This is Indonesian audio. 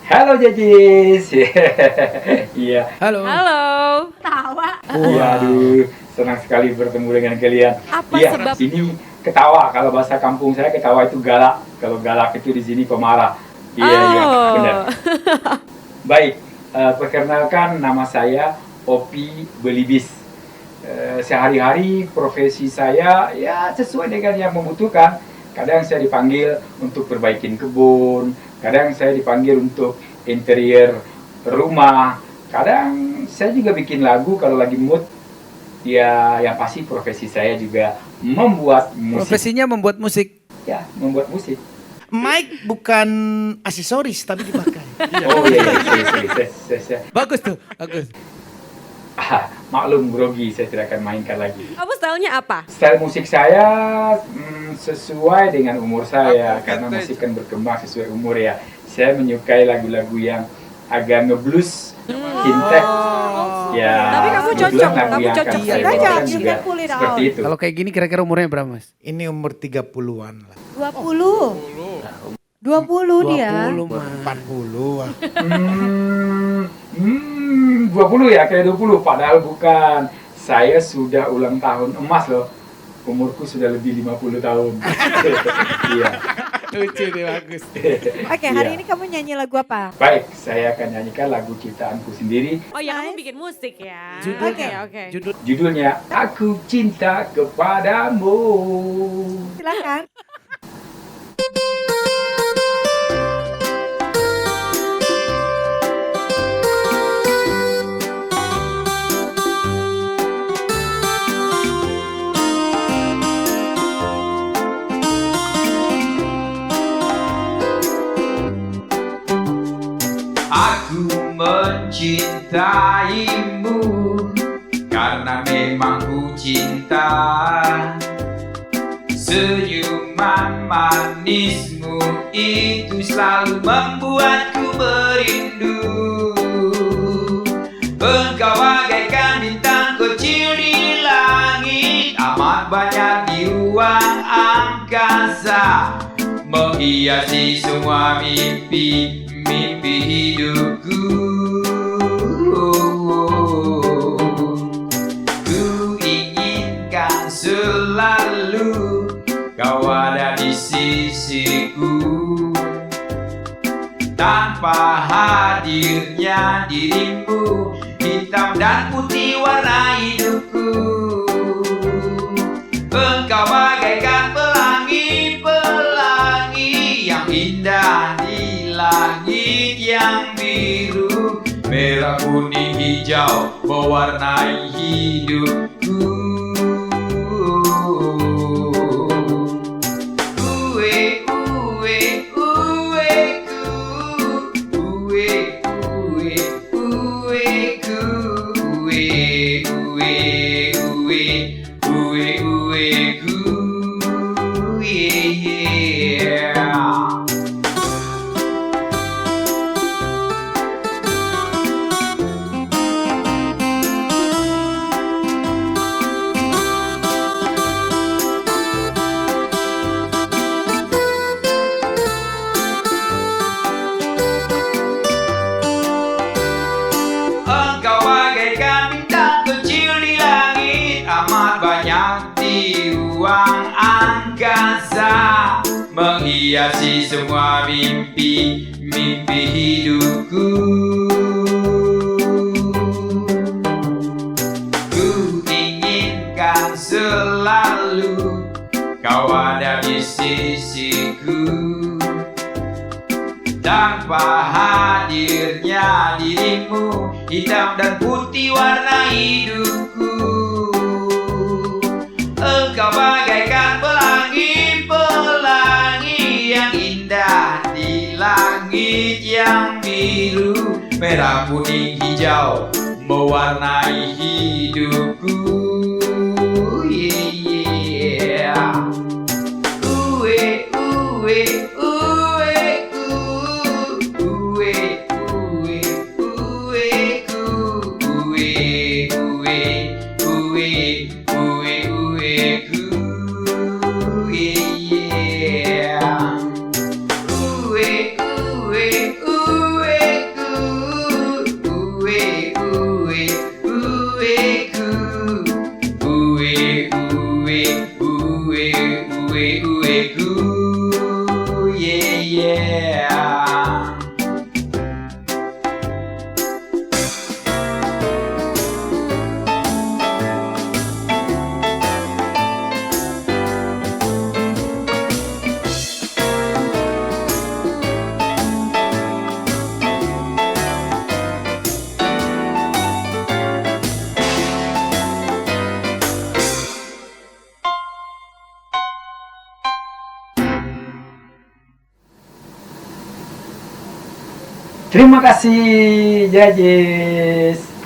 Halo Jajis. Iya. Halo. Halo. Tawa. Iya, aduh, senang sekali bertemu dengan kalian. Apa Iya, sebab? ini ketawa. Kalau bahasa kampung saya ketawa itu galak. Kalau galak itu di sini pemarah. Iya, iya, benar. Baik, perkenalkan nama saya Opi Belibis. Sehari-hari profesi saya ya sesuai dengan yang membutuhkan. Kadang saya dipanggil untuk perbaikin kebun, kadang saya dipanggil untuk interior rumah, kadang saya juga bikin lagu kalau lagi mood. Ya, yang pasti profesi saya juga membuat musik. Profesinya membuat musik. Ya, membuat musik. Mic bukan aksesoris tapi dipakai. Oh iya, saya. Bagus tuh, bagus. Maklum grogi, saya tidak akan mainkan lagi. Kamu stylenya apa? Style musik saya sesuai dengan umur saya, karena musik kan berkembang sesuai umur ya. Saya menyukai lagu-lagu yang agak ngeblues, fintech. Ya, Tapi kamu kebetulan cocok, lagu kamu yang akan cocok. saya Kita bawakan cocok, juga you can pull it seperti out. itu. Kalau kayak gini kira-kira umurnya berapa, Mas? Ini umur 30-an lah. 20. 20 dia. 20, Mas. 40 lah. 20 ya, kayak 20, padahal bukan. Saya sudah ulang tahun emas loh. Umurku sudah lebih 50 tahun. Iya. Lucu nih, bagus. Oke, hari Iya. ini kamu nyanyi lagu apa? Baik, saya akan nyanyikan lagu ciptaanku sendiri. Oh ya, kamu bikin musik ya. Judulnya, Oke. judul Judulnya Aku Cinta Kepadamu. Silakan. Aku mencintaimu karena memang ku cinta. Senyuman manismu itu selalu membuatku merindu. Engkau bagaikan bintang kecil di langit, amat banyak di ruang angkasa, menghiasi semua mimpi hidupku. Ku inginkan selalu kau ada di sisiku. Tanpa hadirnya dirimu, hitam dan putih warna hidupku. Engkau bagaikan pelangi-pelangi yang indah di langit yang biru, merah, kuning, hijau mewarnai hidupku. Uwe, uwe, uweku, uwe, uwe, uweku, uwe, uwe, uwe, uwe, uweku, yeah. Engkau bagaikan bintang kecil di langit, amat banyak di ruang angkasa, menghiasi semua mimpi hidupku. Ku inginkan selalu kau ada di sisiku. Tanpa hadirnya dirimu, hitam dan putih warna hidupku. Engkau bagaikan pelangi-pelangi yang indah di langit yang biru, merah, kuning, hijau mewarnai hidupku. Yeah. Uwe, uwe, uweku, uwe, uwe, uweku, uwe, uwe, uwe, uwe, uweku, yeah. Uwe, uwe, uwe. Yeah. Terima kasih, Jajes.